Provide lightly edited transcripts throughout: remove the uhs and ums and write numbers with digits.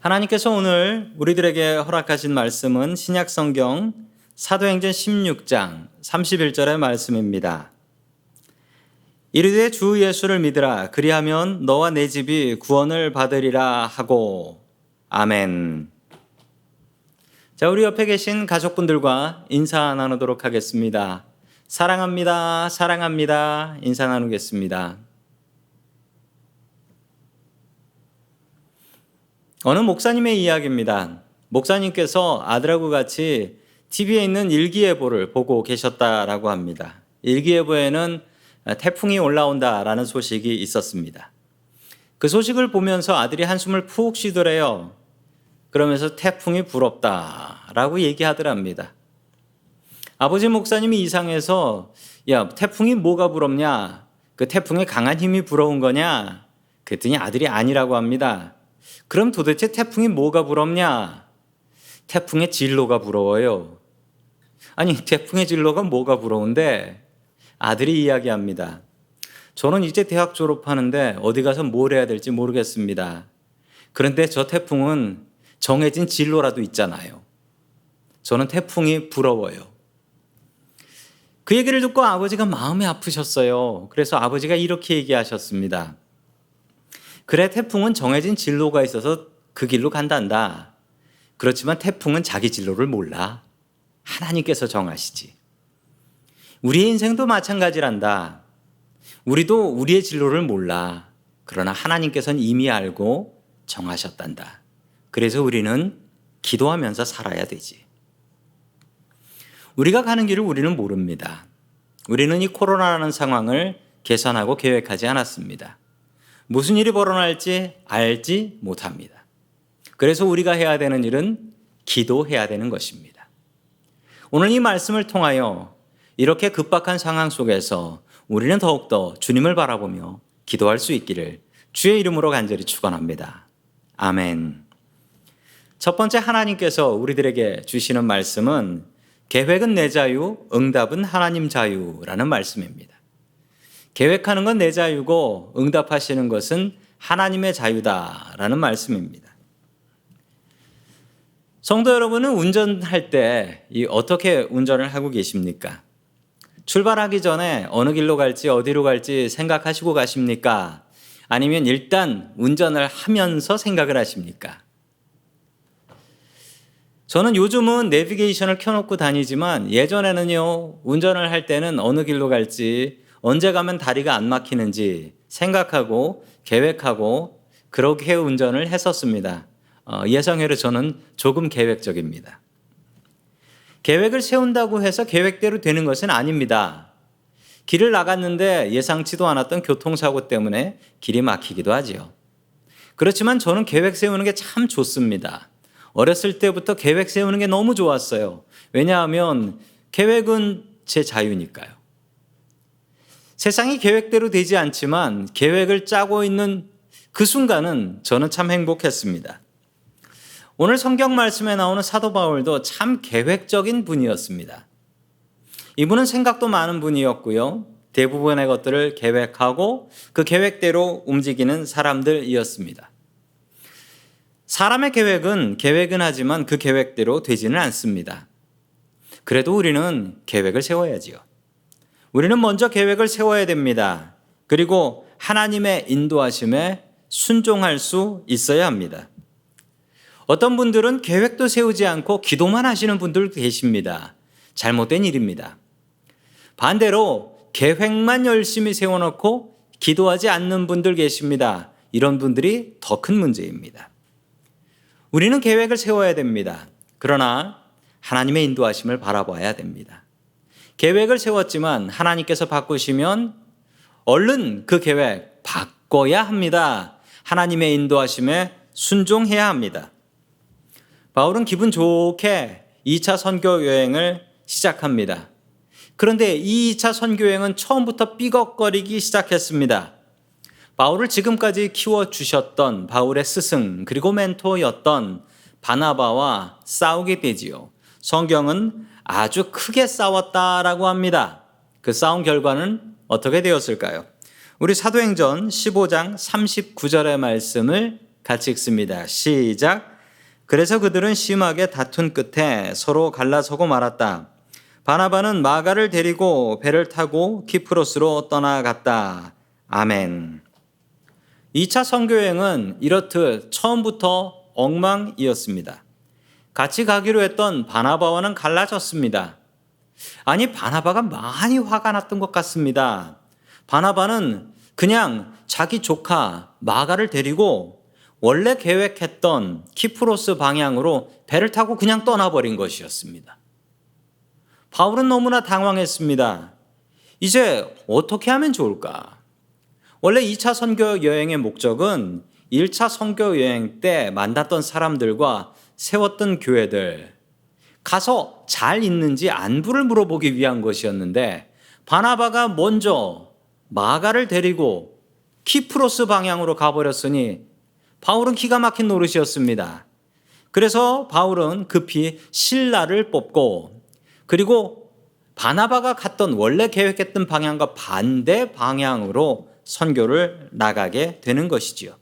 하나님께서 오늘 우리들에게 허락하신 말씀은 신약성경 사도행전 16장 31절의 말씀입니다. 이르되 주 예수를 믿으라. 그리하면 너와 내 집이 구원을 받으리라 하고. 아멘. 자, 우리 옆에 계신 가족분들과 인사 나누도록 하겠습니다. 사랑합니다. 사랑합니다. 인사 나누겠습니다. 어느 목사님의 이야기입니다. 목사님께서 아들하고 같이 TV에 있는 일기예보를 보고 계셨다라고 합니다. 일기예보에는 태풍이 올라온다라는 소식이 있었습니다. 그 소식을 보면서 아들이 한숨을 푹 쉬더래요. 그러면서 태풍이 부럽다라고 얘기하더랍니다. 아버지 목사님이 이상해서 야, 태풍이 뭐가 부럽냐? 그 태풍에 강한 힘이 부러운 거냐? 그랬더니 아들이 아니라고 합니다. 그럼 도대체 태풍이 뭐가 부럽냐? 태풍의 진로가 부러워요. 아니, 태풍의 진로가 뭐가 부러운데? 아들이 이야기합니다. 저는 이제 대학 졸업하는데 어디 가서 뭘 해야 될지 모르겠습니다. 그런데 저 태풍은 정해진 진로라도 있잖아요. 저는 태풍이 부러워요. 그 얘기를 듣고 아버지가 마음이 아프셨어요. 그래서 아버지가 이렇게 얘기하셨습니다. 그래, 태풍은 정해진 진로가 있어서 그 길로 간단다. 그렇지만 태풍은 자기 진로를 몰라. 하나님께서 정하시지. 우리의 인생도 마찬가지란다. 우리도 우리의 진로를 몰라. 그러나 하나님께서는 이미 알고 정하셨단다. 그래서 우리는 기도하면서 살아야 되지. 우리가 가는 길을 우리는 모릅니다. 우리는 이 코로나라는 상황을 계산하고 계획하지 않았습니다. 무슨 일이 벌어날지 알지 못합니다. 그래서 우리가 해야 되는 일은 기도해야 되는 것입니다. 오늘 이 말씀을 통하여 이렇게 급박한 상황 속에서 우리는 더욱더 주님을 바라보며 기도할 수 있기를 주의 이름으로 간절히 축원합니다. 아멘. 첫 번째, 하나님께서 우리들에게 주시는 말씀은 계획은 내 자유, 응답은 하나님 자유라는 말씀입니다. 계획하는 건 내 자유고 응답하시는 것은 하나님의 자유다라는 말씀입니다. 성도 여러분은 운전할 때 어떻게 운전을 하고 계십니까? 출발하기 전에 어느 길로 갈지 어디로 갈지 생각하시고 가십니까? 아니면 일단 운전을 하면서 생각을 하십니까? 저는 요즘은 내비게이션을 켜놓고 다니지만 예전에는요, 운전을 할 때는 어느 길로 갈지 언제 가면 다리가 안 막히는지 생각하고 계획하고 그렇게 운전을 했었습니다. 예상외로 저는 조금 계획적입니다. 계획을 세운다고 해서 계획대로 되는 것은 아닙니다. 길을 나갔는데 예상치도 않았던 교통사고 때문에 길이 막히기도 하지요. 그렇지만 저는 계획 세우는 게 참 좋습니다. 어렸을 때부터 계획 세우는 게 너무 좋았어요. 왜냐하면 계획은 제 자유니까요. 세상이 계획대로 되지 않지만 계획을 짜고 있는 그 순간은 저는 참 행복했습니다. 오늘 성경 말씀에 나오는 사도 바울도 참 계획적인 분이었습니다. 이분은 생각도 많은 분이었고요. 대부분의 것들을 계획하고 그 계획대로 움직이는 사람들이었습니다. 사람의 계획은 하지만 그 계획대로 되지는 않습니다. 그래도 우리는 계획을 세워야지요. 우리는 먼저 계획을 세워야 됩니다. 그리고 하나님의 인도하심에 순종할 수 있어야 합니다. 어떤 분들은 계획도 세우지 않고 기도만 하시는 분들 계십니다. 잘못된 일입니다. 반대로 계획만 열심히 세워놓고 기도하지 않는 분들 계십니다. 이런 분들이 더 큰 문제입니다. 우리는 계획을 세워야 됩니다. 그러나 하나님의 인도하심을 바라봐야 됩니다. 계획을 세웠지만 하나님께서 바꾸시면 얼른 그 계획 바꿔야 합니다. 하나님의 인도하심에 순종해야 합니다. 바울은 기분 좋게 2차 선교 여행을 시작합니다. 그런데 이 2차 선교 여행은 처음부터 삐걱거리기 시작했습니다. 바울을 지금까지 키워주셨던 바울의 스승 그리고 멘토였던 바나바와 싸우게 되지요. 성경은 아주 크게 싸웠다라고 합니다. 그 싸움 결과는 어떻게 되었을까요? 우리 사도행전 15장 39절의 말씀을 같이 읽습니다. 시작. 그래서 그들은 심하게 다툰 끝에 서로 갈라서고 말았다. 바나바는 마가를 데리고 배를 타고 키프로스로 떠나갔다. 아멘. 2차 선교여행은 이렇듯 처음부터 엉망이었습니다. 같이 가기로 했던 바나바와는 갈라졌습니다. 아니, 바나바가 많이 화가 났던 것 같습니다. 바나바는 그냥 자기 조카 마가를 데리고 원래 계획했던 키프로스 방향으로 배를 타고 그냥 떠나버린 것이었습니다. 바울은 너무나 당황했습니다. 이제 어떻게 하면 좋을까? 원래 2차 선교 여행의 목적은 1차 선교 여행 때 만났던 사람들과 세웠던 교회들, 가서 잘 있는지 안부를 물어보기 위한 것이었는데 바나바가 먼저 마가를 데리고 키프로스 방향으로 가버렸으니 바울은 기가 막힌 노릇이었습니다. 그래서 바울은 급히 실라를 뽑고 그리고 바나바가 갔던 원래 계획했던 방향과 반대 방향으로 선교를 나가게 되는 것이지요.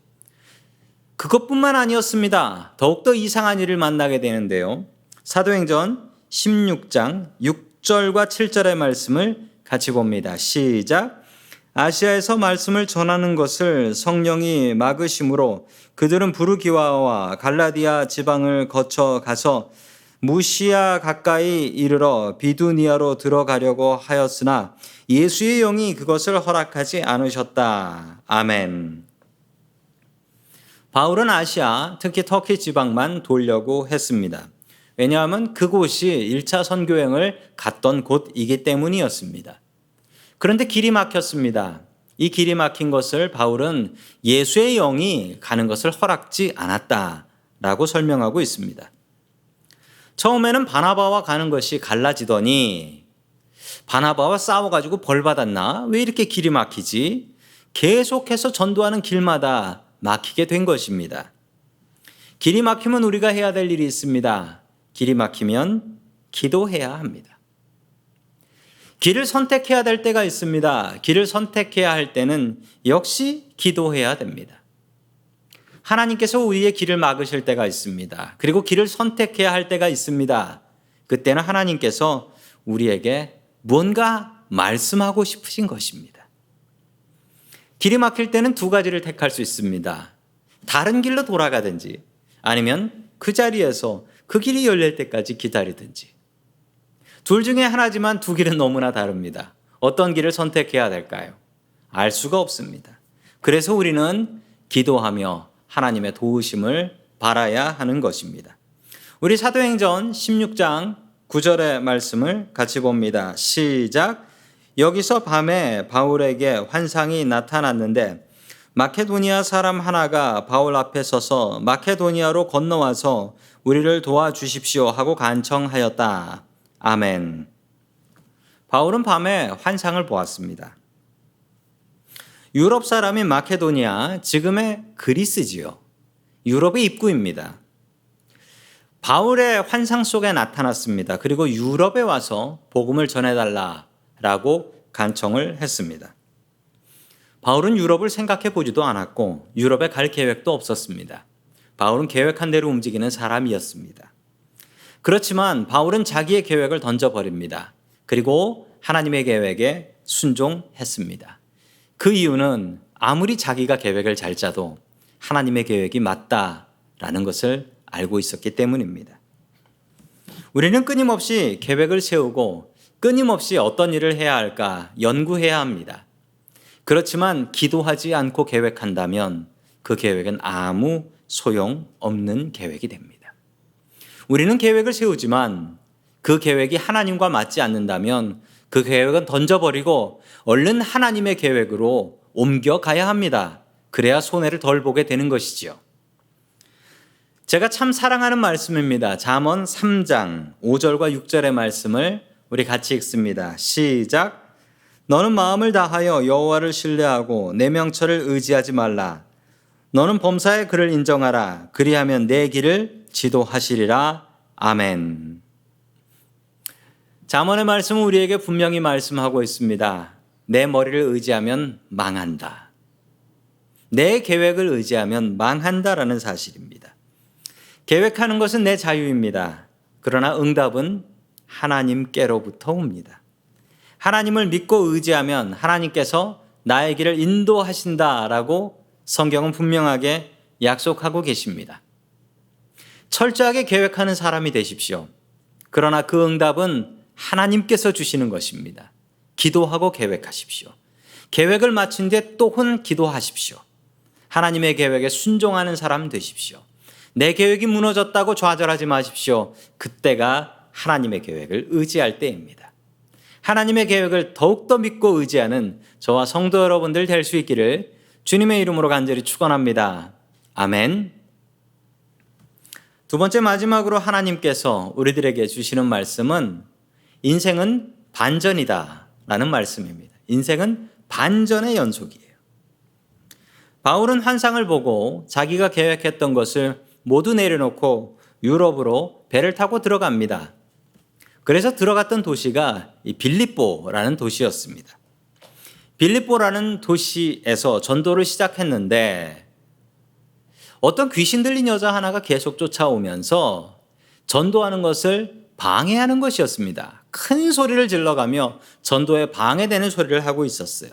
그것뿐만 아니었습니다. 더욱더 이상한 일을 만나게 되는데요. 사도행전 16장 6절과 7절의 말씀을 같이 봅니다. 시작. 아시아에서 말씀을 전하는 것을 성령이 막으심으로 그들은 부르기와와 갈라디아 지방을 거쳐 가서 무시아 가까이 이르러 비두니아로 들어가려고 하였으나 예수의 영이 그것을 허락하지 않으셨다. 아멘. 바울은 아시아, 특히 터키 지방만 돌려고 했습니다. 왜냐하면 그곳이 1차 선교행을 갔던 곳이기 때문이었습니다. 그런데 길이 막혔습니다. 이 길이 막힌 것을 바울은 예수의 영이 가는 것을 허락지 않았다라고 설명하고 있습니다. 처음에는 바나바와 가는 것이 갈라지더니 바나바와 싸워가지고 벌 받았나? 왜 이렇게 길이 막히지? 계속해서 전도하는 길마다 막히게 된 것입니다. 길이 막히면 우리가 해야 될 일이 있습니다. 길이 막히면 기도해야 합니다. 길을 선택해야 될 때가 있습니다. 길을 선택해야 할 때는 역시 기도해야 됩니다. 하나님께서 우리의 길을 막으실 때가 있습니다. 그리고 길을 선택해야 할 때가 있습니다. 그때는 하나님께서 우리에게 뭔가 말씀하고 싶으신 것입니다. 길이 막힐 때는 두 가지를 택할 수 있습니다. 다른 길로 돌아가든지 아니면 그 자리에서 그 길이 열릴 때까지 기다리든지. 둘 중에 하나지만 두 길은 너무나 다릅니다. 어떤 길을 선택해야 될까요? 알 수가 없습니다. 그래서 우리는 기도하며 하나님의 도우심을 바라야 하는 것입니다. 우리 사도행전 16장 9절의 말씀을 같이 봅니다. 시작. 여기서 밤에 바울에게 환상이 나타났는데 마케도니아 사람 하나가 바울 앞에 서서 마케도니아로 건너와서 우리를 도와주십시오 하고 간청하였다. 아멘. 바울은 밤에 환상을 보았습니다. 유럽 사람인 마케도니아, 지금의 그리스지요. 유럽의 입구입니다. 바울의 환상 속에 나타났습니다. 그리고 유럽에 와서 복음을 전해달라라고 간청을 했습니다. 바울은 유럽을 생각해 보지도 않았고 유럽에 갈 계획도 없었습니다. 바울은 계획한 대로 움직이는 사람이었습니다. 그렇지만 바울은 자기의 계획을 던져버립니다. 그리고 하나님의 계획에 순종했습니다. 그 이유는 아무리 자기가 계획을 잘 짜도 하나님의 계획이 맞다라는 것을 알고 있었기 때문입니다. 우리는 끊임없이 계획을 세우고 끊임없이 어떤 일을 해야 할까 연구해야 합니다. 그렇지만 기도하지 않고 계획한다면 그 계획은 아무 소용없는 계획이 됩니다. 우리는 계획을 세우지만 그 계획이 하나님과 맞지 않는다면 그 계획은 던져버리고 얼른 하나님의 계획으로 옮겨가야 합니다. 그래야 손해를 덜 보게 되는 것이지요. 제가 참 사랑하는 말씀입니다. 잠언 3장 5절과 6절의 말씀을 우리 같이 읽습니다. 시작. 너는 마음을 다하여 여호와를 신뢰하고 내 명철을 의지하지 말라. 너는 범사의 그를 인정하라. 그리하면 내 길을 지도하시리라. 아멘. 잠언의 말씀은 우리에게 분명히 말씀하고 있습니다. 내 머리를 의지하면 망한다. 내 계획을 의지하면 망한다라는 사실입니다. 계획하는 것은 내 자유입니다. 그러나 응답은 하나님께로부터 옵니다. 하나님을 믿고 의지하면 하나님께서 나의 길을 인도하신다라고 성경은 분명하게 약속하고 계십니다. 철저하게 계획하는 사람이 되십시오. 그러나 그 응답은 하나님께서 주시는 것입니다. 기도하고 계획하십시오. 계획을 마친 뒤에 또한 기도하십시오. 하나님의 계획에 순종하는 사람 되십시오. 내 계획이 무너졌다고 좌절하지 마십시오. 그때가 하나님의 계획을 의지할 때입니다. 하나님의 계획을 더욱더 믿고 의지하는 저와 성도 여러분들 될 수 있기를 주님의 이름으로 간절히 축원합니다. 아멘. 두 번째 마지막으로 하나님께서 우리들에게 주시는 말씀은 인생은 반전이다 라는 말씀입니다. 인생은 반전의 연속이에요. 바울은 환상을 보고 자기가 계획했던 것을 모두 내려놓고 유럽으로 배를 타고 들어갑니다. 그래서 들어갔던 도시가 빌립보라는 도시였습니다. 빌립보라는 도시에서 전도를 시작했는데 어떤 귀신 들린 여자 하나가 계속 쫓아오면서 전도하는 것을 방해하는 것이었습니다. 큰 소리를 질러가며 전도에 방해되는 소리를 하고 있었어요.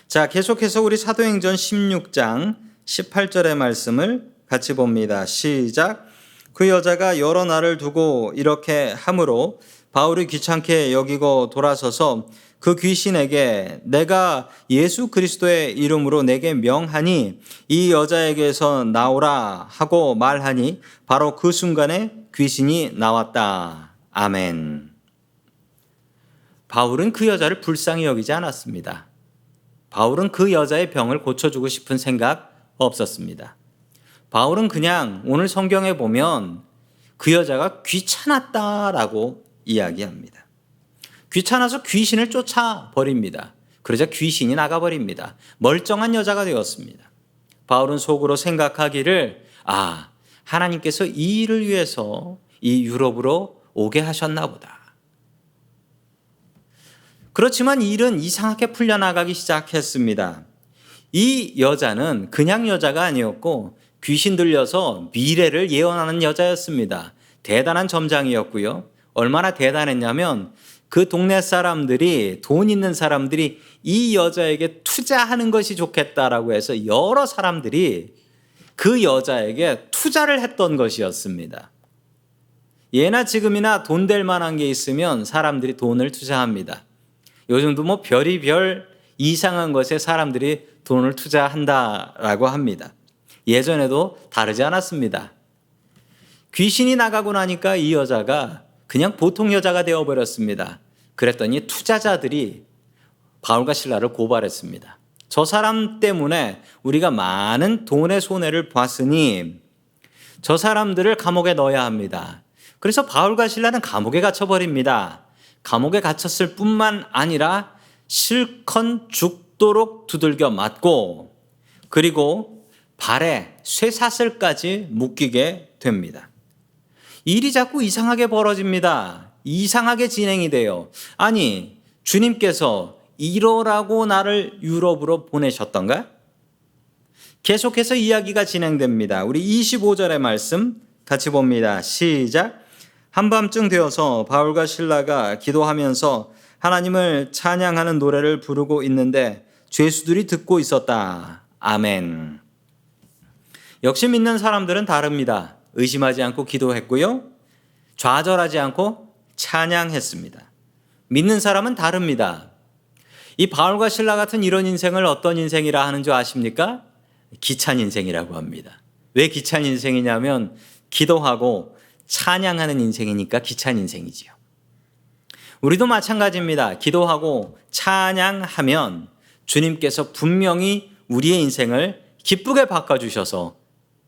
자, 계속해서 우리 사도행전 16장 18절의 말씀을 같이 봅니다. 시작. 그 여자가 여러 날을 두고 이렇게 함으로 바울이 귀찮게 여기고 돌아서서 그 귀신에게 내가 예수 그리스도의 이름으로 내게 명하니 이 여자에게서 나오라 하고 말하니 바로 그 순간에 귀신이 나왔다. 아멘. 바울은 그 여자를 불쌍히 여기지 않았습니다. 바울은 그 여자의 병을 고쳐주고 싶은 생각 없었습니다. 바울은 그냥 오늘 성경에 보면 그 여자가 귀찮았다라고 이야기합니다. 귀찮아서 귀신을 쫓아버립니다. 그러자 귀신이 나가버립니다. 멀쩡한 여자가 되었습니다. 바울은 속으로 생각하기를 하나님께서 이 일을 위해서 이 유럽으로 오게 하셨나 보다. 그렇지만 일은 이상하게 풀려나가기 시작했습니다. 이 여자는 그냥 여자가 아니었고 귀신 들려서 미래를 예언하는 여자였습니다. 대단한 점장이었고요. 얼마나 대단했냐면 그 동네 사람들이, 돈 있는 사람들이 이 여자에게 투자하는 것이 좋겠다라고 해서 여러 사람들이 그 여자에게 투자를 했던 것이었습니다. 예나 지금이나 돈 될 만한 게 있으면 사람들이 돈을 투자합니다. 요즘도 뭐 별의별 이상한 것에 사람들이 돈을 투자한다라고 합니다. 예전에도 다르지 않았습니다. 귀신이 나가고 나니까 이 여자가 그냥 보통 여자가 되어버렸습니다. 그랬더니 투자자들이 바울과 실라를 고발했습니다. 저 사람 때문에 우리가 많은 돈의 손해를 봤으니 저 사람들을 감옥에 넣어야 합니다. 그래서 바울과 실라는 감옥에 갇혀버립니다. 감옥에 갇혔을 뿐만 아니라 실컷 죽도록 두들겨 맞고 그리고 발에 쇠사슬까지 묶이게 됩니다. 일이 자꾸 이상하게 벌어집니다. 이상하게 진행이 돼요. 아니, 주님께서 이러라고 나를 유럽으로 보내셨던가? 계속해서 이야기가 진행됩니다. 우리 25절의 말씀 같이 봅니다. 시작. 한밤쯤 되어서 바울과 실라가 기도하면서 하나님을 찬양하는 노래를 부르고 있는데 죄수들이 듣고 있었다. 아멘. 역시 믿는 사람들은 다릅니다. 의심하지 않고 기도했고요. 좌절하지 않고 찬양했습니다. 믿는 사람은 다릅니다. 이 바울과 실라 같은 이런 인생을 어떤 인생이라 하는 줄 아십니까? 기찬 인생이라고 합니다. 왜 기찬 인생이냐면 기도하고 찬양하는 인생이니까 기찬 인생이지요. 우리도 마찬가지입니다. 기도하고 찬양하면 주님께서 분명히 우리의 인생을 기쁘게 바꿔주셔서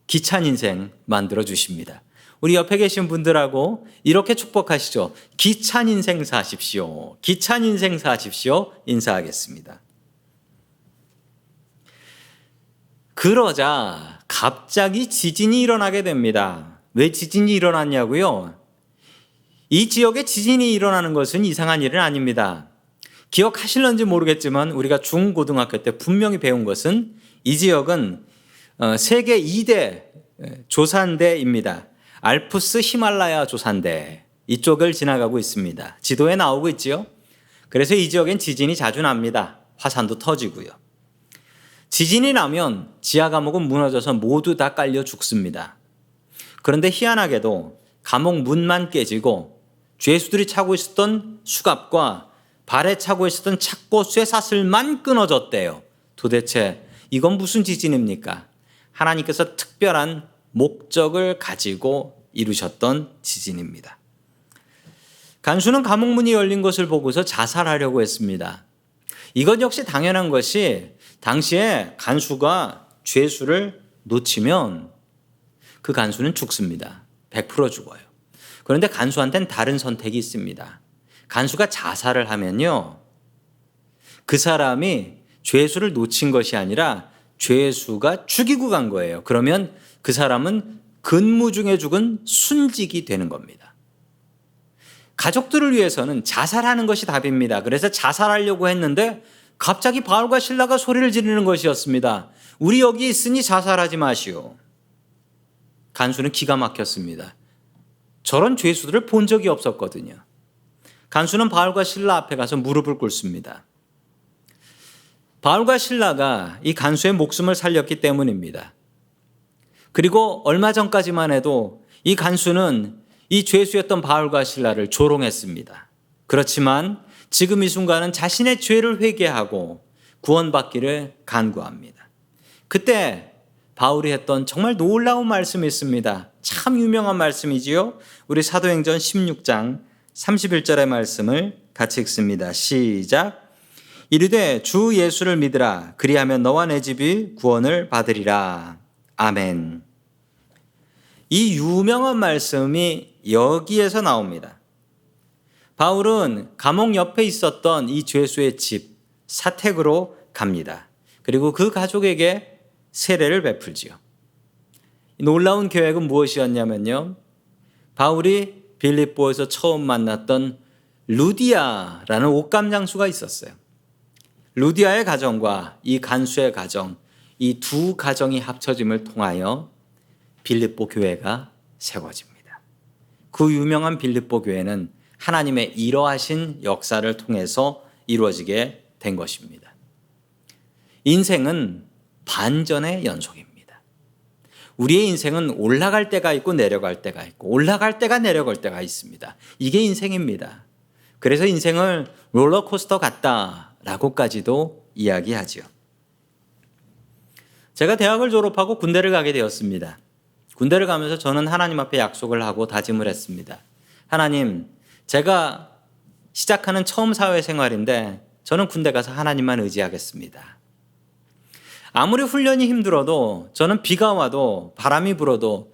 기찬 인생 만들어 주십니다. 우리 옆에 계신 분들하고 이렇게 축복하시죠. 기찬 인생 사십시오. 기찬 인생 사십시오. 인사하겠습니다. 그러자 갑자기 지진이 일어나게 됩니다. 왜 지진이 일어났냐고요? 이 지역에 지진이 일어나는 것은 이상한 일은 아닙니다. 기억하실런지 모르겠지만 우리가 중고등학교 때 분명히 배운 것은 이 지역은 세계 2대 조산대입니다. 알프스 히말라야 조산대 이쪽을 지나가고 있습니다. 지도에 나오고 있지요. 그래서 이 지역엔 지진이 자주 납니다. 화산도 터지고요. 지진이 나면 지하 감옥은 무너져서 모두 다 깔려 죽습니다. 그런데 희한하게도 감옥 문만 깨지고 죄수들이 차고 있었던 수갑과 발에 차고 있었던 착고 쇠사슬만 끊어졌대요. 도대체 이건 무슨 지진입니까? 하나님께서 특별한 목적을 가지고 이루셨던 지진입니다. 간수는 감옥 문이 열린 것을 보고서 자살하려고 했습니다. 이것 역시 당연한 것이 당시에 간수가 죄수를 놓치면 그 간수는 죽습니다. 100% 죽어요. 그런데 간수한테는 다른 선택이 있습니다. 간수가 자살을 하면요, 그 사람이 죄수를 놓친 것이 아니라 죄수가 죽이고 간 거예요. 그러면 그 사람은 근무 중에 죽은 순직이 되는 겁니다. 가족들을 위해서는 자살하는 것이 답입니다. 그래서 자살하려고 했는데 갑자기 바울과 실라가 소리를 지르는 것이었습니다. 우리 여기 있으니 자살하지 마시오. 간수는 기가 막혔습니다. 저런 죄수들을 본 적이 없었거든요. 간수는 바울과 실라 앞에 가서 무릎을 꿇습니다. 바울과 실라가 이 간수의 목숨을 살렸기 때문입니다. 그리고 얼마 전까지만 해도 이 간수는 이 죄수였던 바울과 실라를 조롱했습니다. 그렇지만 지금 이 순간은 자신의 죄를 회개하고 구원받기를 간구합니다. 그때 바울이 했던 정말 놀라운 말씀이 있습니다. 참 유명한 말씀이지요. 우리 사도행전 16장 31절의 말씀을 같이 읽습니다. 시작. 이르되 주 예수를 믿으라. 그리하면 너와 내 집이 구원을 받으리라. 아멘. 이 유명한 말씀이 여기에서 나옵니다. 바울은 감옥 옆에 있었던 이 죄수의 집 사택으로 갑니다. 그리고 그 가족에게 세례를 베풀지요. 놀라운 계획은 무엇이었냐면요, 바울이 빌립보에서 처음 만났던 루디아라는 옷감 장수가 있었어요. 루디아의 가정과 이 간수의 가정, 이 두 가정이 합쳐짐을 통하여 빌립보 교회가 세워집니다. 그 유명한 빌립보 교회는 하나님의 이러하신 역사를 통해서 이루어지게 된 것입니다. 인생은 반전의 연속입니다. 우리의 인생은 올라갈 때가 있고 내려갈 때가 있고 올라갈 때가 내려갈 때가 있습니다. 이게 인생입니다. 그래서 인생을 롤러코스터 같다라고까지도 이야기하죠. 제가 대학을 졸업하고 군대를 가게 되었습니다. 군대를 가면서 저는 하나님 앞에 약속을 하고 다짐을 했습니다. 하나님, 제가 시작하는 처음 사회생활인데 저는 군대 가서 하나님만 의지하겠습니다. 아무리 훈련이 힘들어도 저는 비가 와도 바람이 불어도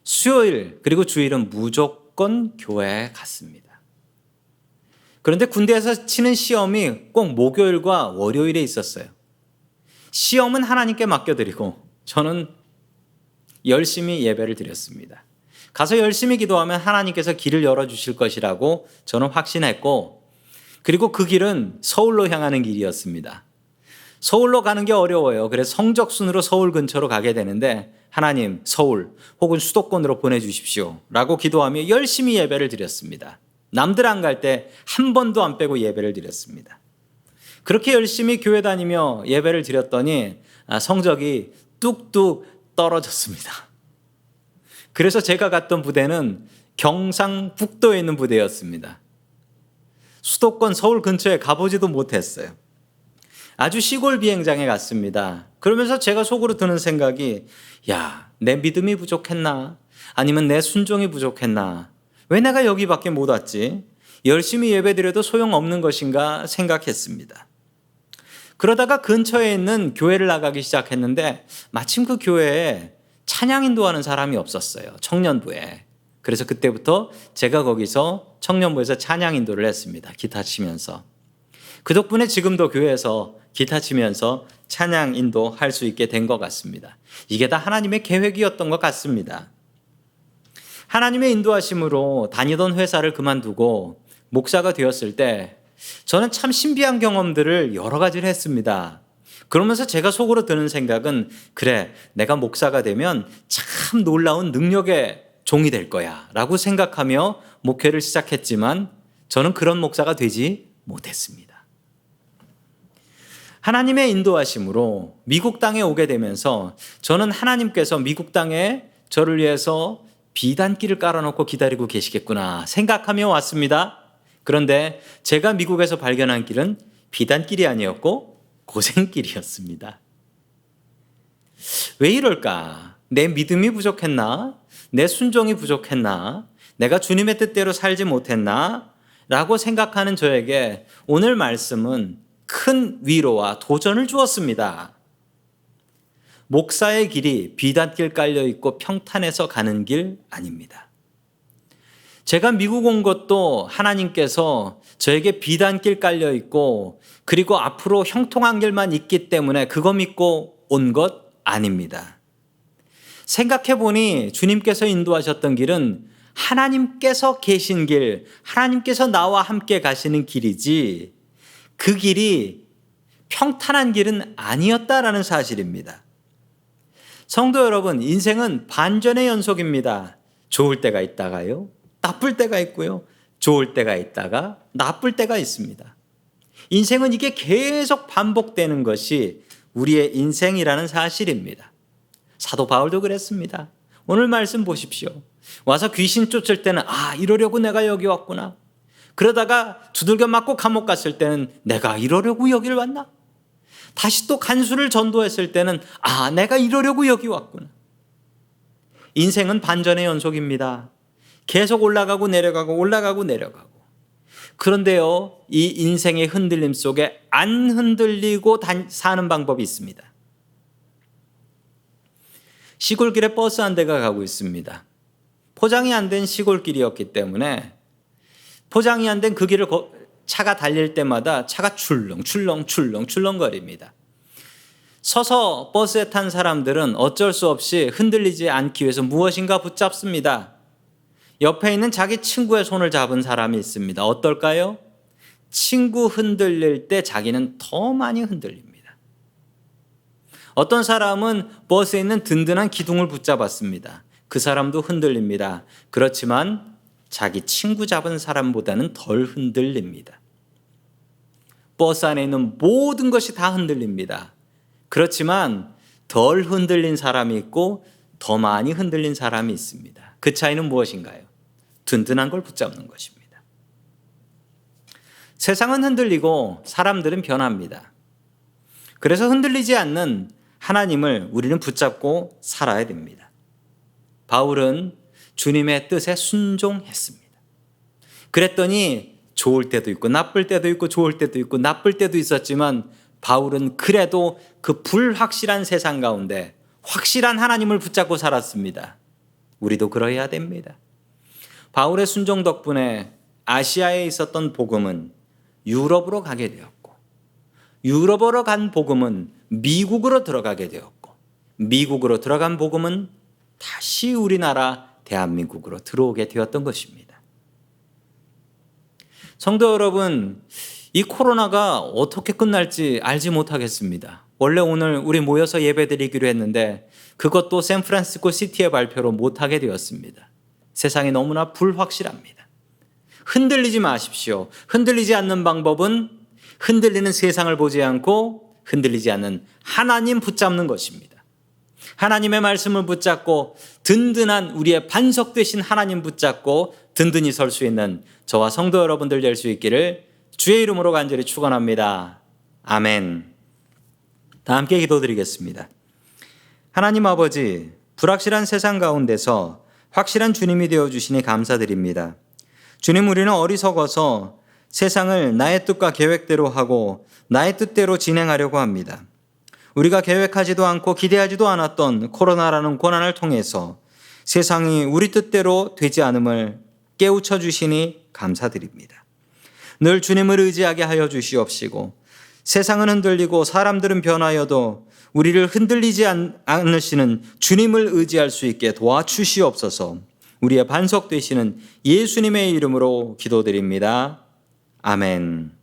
수요일 그리고 주일은 무조건 교회에 갔습니다. 그런데 군대에서 치는 시험이 꼭 목요일과 월요일에 있었어요. 시험은 하나님께 맡겨드리고 저는 열심히 예배를 드렸습니다. 가서 열심히 기도하면 하나님께서 길을 열어주실 것이라고 저는 확신했고, 그리고 그 길은 서울로 향하는 길이었습니다. 서울로 가는 게 어려워요. 그래서 성적순으로 서울 근처로 가게 되는데 하나님, 서울 혹은 수도권으로 보내주십시오 라고 기도하며 열심히 예배를 드렸습니다. 남들 안 갈 때 한 번도 안 빼고 예배를 드렸습니다. 그렇게 열심히 교회 다니며 예배를 드렸더니 성적이 뚝뚝 떨어졌습니다. 그래서 제가 갔던 부대는 경상북도에 있는 부대였습니다. 수도권 서울 근처에 가보지도 못했어요. 아주 시골 비행장에 갔습니다. 그러면서 제가 속으로 드는 생각이, 야, 내 믿음이 부족했나? 아니면 내 순종이 부족했나? 왜 내가 여기밖에 못 왔지? 열심히 예배드려도 소용없는 것인가 생각했습니다. 그러다가 근처에 있는 교회를 나가기 시작했는데 마침 그 교회에 찬양 인도하는 사람이 없었어요. 청년부에. 그래서 그때부터 제가 거기서 청년부에서 찬양 인도를 했습니다. 기타 치면서. 그 덕분에 지금도 교회에서 기타 치면서 찬양 인도할 수 있게 된 것 같습니다. 이게 다 하나님의 계획이었던 것 같습니다. 하나님의 인도하심으로 다니던 회사를 그만두고 목사가 되었을 때 저는 참 신비한 경험들을 여러 가지를 했습니다. 그러면서 제가 속으로 드는 생각은, 그래, 내가 목사가 되면 참 놀라운 능력의 종이 될 거야 라고 생각하며 목회를 시작했지만 저는 그런 목사가 되지 못했습니다. 하나님의 인도하심으로 미국 땅에 오게 되면서 저는 하나님께서 미국 땅에 저를 위해서 비단길을 깔아놓고 기다리고 계시겠구나 생각하며 왔습니다. 그런데 제가 미국에서 발견한 길은 비단길이 아니었고 고생길이었습니다. 왜 이럴까? 내 믿음이 부족했나? 내 순종이 부족했나? 내가 주님의 뜻대로 살지 못했나? 라고 생각하는 저에게 오늘 말씀은 큰 위로와 도전을 주었습니다. 목사의 길이 비단길 깔려있고 평탄해서 가는 길 아닙니다. 제가 미국 온 것도 하나님께서 저에게 비단길 깔려있고 그리고 앞으로 형통한 길만 있기 때문에 그거 믿고 온 것 아닙니다. 생각해 보니 주님께서 인도하셨던 길은 하나님께서 계신 길, 하나님께서 나와 함께 가시는 길이지 그 길이 평탄한 길은 아니었다라는 사실입니다. 성도 여러분, 인생은 반전의 연속입니다. 좋을 때가 있다가요, 나쁠 때가 있고요, 좋을 때가 있다가 나쁠 때가 있습니다. 인생은 이게 계속 반복되는 것이 우리의 인생이라는 사실입니다. 사도 바울도 그랬습니다. 오늘 말씀 보십시오. 와서 귀신 쫓을 때는 이러려고 내가 여기 왔구나. 그러다가 두들겨 맞고 감옥 갔을 때는 내가 이러려고 여기를 왔나? 다시 또 간수를 전도했을 때는 내가 이러려고 여기 왔구나. 인생은 반전의 연속입니다. 계속 올라가고 내려가고 올라가고 내려가고. 그런데요, 이 인생의 흔들림 속에 안 흔들리고 사는 방법이 있습니다. 시골길에 버스 한 대가 가고 있습니다. 포장이 안 된 시골길이었기 때문에 포장이 안 된 그 길을 차가 달릴 때마다 차가 출렁거립니다. 서서 버스에 탄 사람들은 어쩔 수 없이 흔들리지 않기 위해서 무엇인가 붙잡습니다. 옆에 있는 자기 친구의 손을 잡은 사람이 있습니다. 어떨까요? 친구 흔들릴 때 자기는 더 많이 흔들립니다. 어떤 사람은 버스에 있는 든든한 기둥을 붙잡았습니다. 그 사람도 흔들립니다. 그렇지만 자기 친구 잡은 사람보다는 덜 흔들립니다. 버스 안에 있는 모든 것이 다 흔들립니다. 그렇지만 덜 흔들린 사람이 있고 더 많이 흔들린 사람이 있습니다. 그 차이는 무엇인가요? 든든한 걸 붙잡는 것입니다. 세상은 흔들리고 사람들은 변합니다. 그래서 흔들리지 않는 하나님을 우리는 붙잡고 살아야 됩니다. 바울은 주님의 뜻에 순종했습니다. 그랬더니 좋을 때도 있고 나쁠 때도 있고 좋을 때도 있고 나쁠 때도 있었지만 바울은 그래도 그 불확실한 세상 가운데 확실한 하나님을 붙잡고 살았습니다. 우리도 그러해야 됩니다. 바울의 순종 덕분에 아시아에 있었던 복음은 유럽으로 가게 되었고 유럽으로 간 복음은 미국으로 들어가게 되었고 미국으로 들어간 복음은 다시 우리나라 대한민국으로 들어오게 되었던 것입니다. 성도 여러분, 이 코로나가 어떻게 끝날지 알지 못하겠습니다. 원래 오늘 우리 모여서 예배드리기로 했는데 그것도 샌프란시스코 시티의 발표로 못하게 되었습니다. 세상이 너무나 불확실합니다. 흔들리지 마십시오. 흔들리지 않는 방법은 흔들리는 세상을 보지 않고 흔들리지 않는 하나님 붙잡는 것입니다. 하나님의 말씀을 붙잡고 든든한 우리의 반석 되신 하나님 붙잡고 든든히 설 수 있는 저와 성도 여러분들 될 수 있기를 주의 이름으로 간절히 축원합니다. 아멘. 다 함께 기도드리겠습니다. 하나님 아버지, 불확실한 세상 가운데서 확실한 주님이 되어주시니 감사드립니다. 주님, 우리는 어리석어서 세상을 나의 뜻과 계획대로 하고 나의 뜻대로 진행하려고 합니다. 우리가 계획하지도 않고 기대하지도 않았던 코로나라는 고난을 통해서 세상이 우리 뜻대로 되지 않음을 깨우쳐 주시니 감사드립니다. 늘 주님을 의지하게 하여 주시옵시고 세상은 흔들리고 사람들은 변하여도 우리를 흔들리지 않으시는 주님을 의지할 수 있게 도와주시옵소서. 우리의 반석 되시는 예수님의 이름으로 기도드립니다. 아멘.